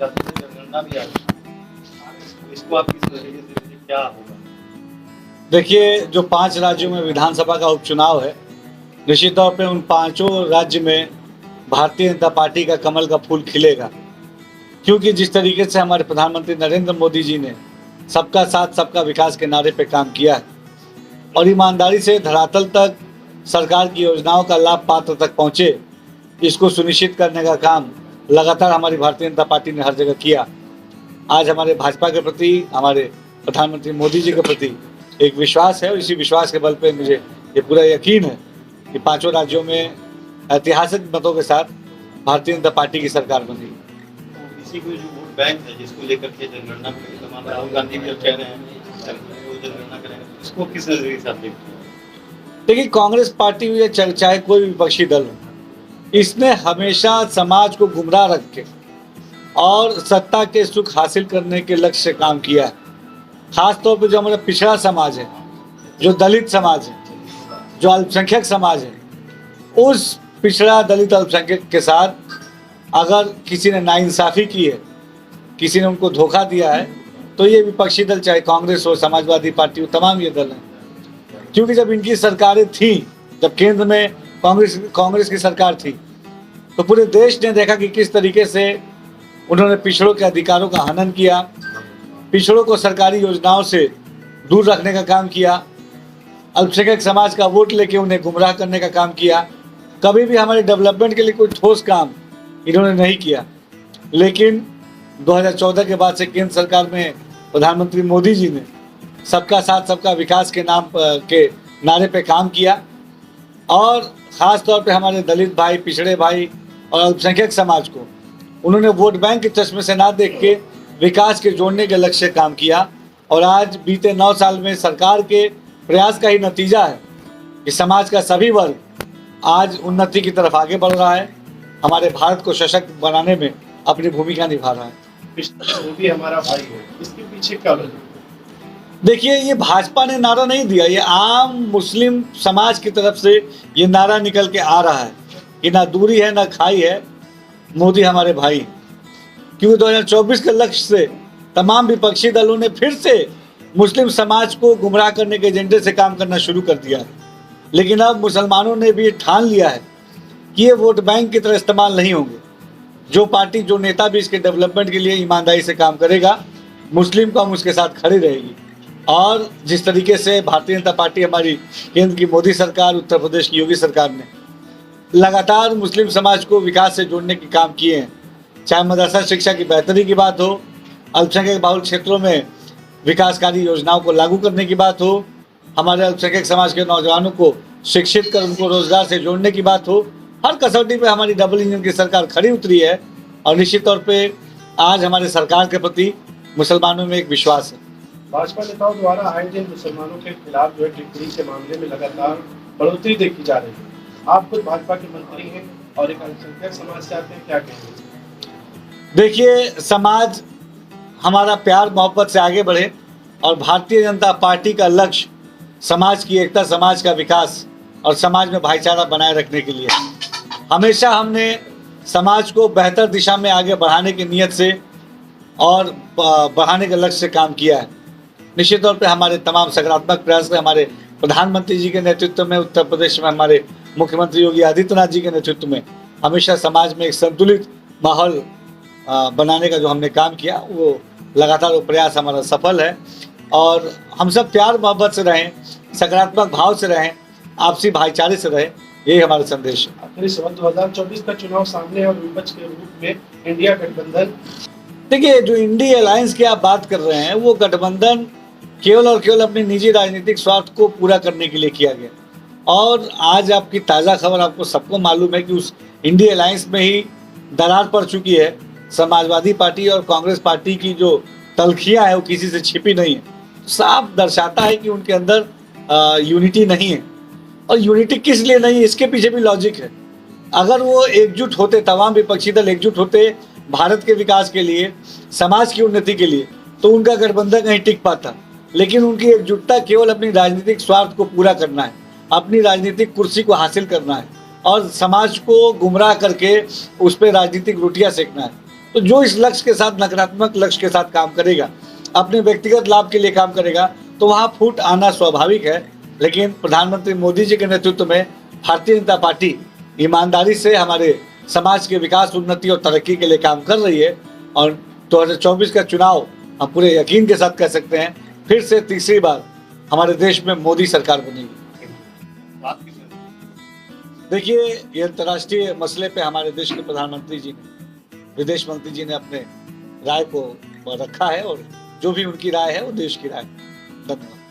जाति से जनगणना भी आ रही है, इसको आप किस नजरिए से देखिए, क्या होगा? देखिए, जो 5 राज्यों में विधानसभा का उपचुनाव है, निश्चित तौर पे उन पांचों राज्य में भारतीय जनता पार्टी का कमल का फूल खिलेगा, क्योंकि जिस तरीके से हमारे प्रधानमंत्री नरेंद्र मोदी जी ने सबका साथ सबका विकास के नारे पे काम किया है और ईमानदारी से धरातल तक सरकार की योजनाओं का लाभ पात्र तक पहुंचे, इसको सुनिश्चित करने का काम लगातार हमारी भारतीय जनता पार्टी ने हर जगह किया। आज हमारे भाजपा के प्रति, हमारे प्रधानमंत्री मोदी जी के प्रति एक विश्वास है और इसी विश्वास के बल पे मुझे ये पूरा यकीन है कि पांचों राज्यों में ऐतिहासिक मतों के साथ भारतीय जनता पार्टी की सरकार बनेगी। तो इसी को जो वोट बैंक है, जिसको लेकर के जनगणना में तमाम राहुल गांधी भी अब कह रहे हैं वो जनगणना करेंगे, इसको किस नजरिए से आप देखते हैं? देखिए, कांग्रेस पार्टी हो या चाहे कोई विपक्षी दल हो, इसने हमेशा समाज को गुमराह रख के और सत्ता के सुख हासिल करने के लक्ष्य से काम किया है। खास तौर पर जो हमारा पिछड़ा समाज है, जो दलित समाज है, जो अल्पसंख्यक समाज है, उस पिछड़ा दलित अल्पसंख्यक के साथ अगर किसी ने नाइंसाफ़ी की है, किसी ने उनको धोखा दिया है, तो ये विपक्षी दल, चाहे कांग्रेस हो, समाजवादी पार्टी हो, तमाम ये दल हैं। क्योंकि जब इनकी सरकारें थी, जब केंद्र में कांग्रेस की सरकार थी, तो पूरे देश ने देखा कि किस तरीके से उन्होंने पिछड़ों के अधिकारों का हनन किया, पिछड़ों को सरकारी योजनाओं से दूर रखने का काम किया, अल्पसंख्यक समाज का वोट लेके उन्हें गुमराह करने का काम किया। कभी भी हमारे डेवलपमेंट के लिए कोई ठोस काम इन्होंने नहीं किया। लेकिन 2014 के बाद से केंद्र सरकार में प्रधानमंत्री मोदी जी ने सबका साथ सबका विकास के नाम के नारे पे काम किया और ख़ास तौर पे हमारे दलित भाई, पिछड़े भाई और अल्पसंख्यक समाज को उन्होंने वोट बैंक के चश्मे से ना देख के विकास के जोड़ने के लक्ष्य से काम किया। और आज बीते 9 साल में सरकार के प्रयास का ही नतीजा है कि समाज का सभी वर्ग आज उन्नति की तरफ आगे बढ़ रहा है, हमारे भारत को सशक्त बनाने में अपनी भूमिका निभा रहा है। वो भी हमारा भाई है, इसके पीछे क्या वजह? देखिए, ये भाजपा ने नारा नहीं दिया, ये आम मुस्लिम समाज की तरफ से ये नारा निकल के आ रहा है कि ना दूरी है ना खाई है, मोदी हमारे भाई। क्योंकि 2024 के लक्ष्य से तमाम विपक्षी दलों ने फिर से मुस्लिम समाज को गुमराह करने के एजेंडे से काम करना शुरू कर दिया है। लेकिन अब मुसलमानों ने भी ठान लिया है कि ये वोट बैंक की तरह इस्तेमाल नहीं होंगे। जो पार्टी, जो नेता भी इसके डेवलपमेंट के लिए ईमानदारी से काम करेगा, मुस्लिम कौम उसके साथ खड़ी रहेगी। और जिस तरीके से भारतीय जनता पार्टी, हमारी केंद्र की मोदी सरकार, उत्तर प्रदेश की योगी सरकार ने लगातार मुस्लिम समाज को विकास से जोड़ने के काम किए हैं, चाहे मदरसा शिक्षा की बेहतरी की बात हो, अल्पसंख्यक बहुल क्षेत्रों में विकासकारी योजनाओं को लागू करने की बात हो, हमारे अल्पसंख्यक समाज के नौजवानों को शिक्षित कर उनको रोजगार से जोड़ने की बात हो, हर कसौटी पे हमारी डबल इंजन की सरकार खड़ी उतरी है। और निश्चित तौर पे आज हमारे सरकार के प्रति मुसलमानों में एक विश्वास है। भाजपा नेताओं द्वारा आए दिन मुसलमानों के खिलाफ जो है टिप्पणी के मामले में लगातार बढ़ोतरी देखी जा रही है। आप खुद भाजपा के मंत्री हैं और एक अल्पसंख्यक समाज से आते हैं, क्या कहेंगे? देखिए, समाज हमारा प्यार मोहब्बत से आगे बढ़े और भारतीय जनता पार्टी का लक्ष्य समाज की एकता, समाज का विकास और समाज में भाईचारा बनाए रखने के लिए हमेशा हमने समाज को बेहतर दिशा में आगे बढ़ाने की नीयत से और बढ़ाने के लक्ष्य से काम किया है। निश्चित तौर पे हमारे तमाम सकारात्मक प्रयास से हमारे प्रधानमंत्री जी के नेतृत्व में, उत्तर प्रदेश में हमारे मुख्यमंत्री योगी आदित्यनाथ जी के नेतृत्व में हमेशा समाज में एक संतुलित माहौल बनाने का जो हमने काम किया, वो लगातार वो प्रयास हमारा सफल है। और हम सब प्यार मोहब्बत से रहें, सकारात्मक भाव से रहें, आपसी भाईचारे से रहें, यही हमारा संदेश है। आखिरी सवाल, 2024 का चुनाव सामने है और विपक्ष के रूप में इंडिया गठबंधन। देखिए, जो इंडिया अलायंस की आप बात कर रहे हैं, वो गठबंधन केवल और केवल अपनी निजी राजनीतिक स्वार्थ को पूरा करने के लिए किया गया। और आज आपकी ताज़ा खबर, आपको सबको मालूम है कि उस इंडिया अलायंस में ही दरार पड़ चुकी है। समाजवादी पार्टी और कांग्रेस पार्टी की जो तलखियाँ है वो किसी से छिपी नहीं है, साफ दर्शाता है कि उनके अंदर यूनिटी नहीं है। और यूनिटी किस लिए नहीं है, इसके पीछे भी लॉजिक है। अगर वो एकजुट होते, तमाम विपक्षी दल एकजुट होते भारत के विकास के लिए, समाज की उन्नति के लिए, तो उनका गठबंधन कहीं टिक पाता। लेकिन उनकी एकजुटता केवल अपनी राजनीतिक स्वार्थ को पूरा करना है, अपनी राजनीतिक कुर्सी को हासिल करना है और समाज को गुमराह करके उस पर राजनीतिक रोटियां सेकना है। तो जो इस लक्ष्य के साथ, नकारात्मक लक्ष्य के साथ काम करेगा, अपने व्यक्तिगत लाभ के लिए काम करेगा, तो वहाँ फूट आना स्वाभाविक है। लेकिन प्रधानमंत्री मोदी जी के नेतृत्व में भारतीय जनता पार्टी ईमानदारी से हमारे समाज के विकास, उन्नति और तरक्की के लिए काम कर रही है। और 2024 का चुनाव हम पूरे यकीन के साथ कह सकते हैं, फिर से तीसरी बार हमारे देश में मोदी सरकार बनेगी। बात किसने देखिए, ये अंतर्राष्ट्रीय मसले पे हमारे देश के प्रधानमंत्री जी ने, विदेश मंत्री जी ने अपने राय को रखा है, और जो भी उनकी राय है वो देश की राय है। धन्यवाद।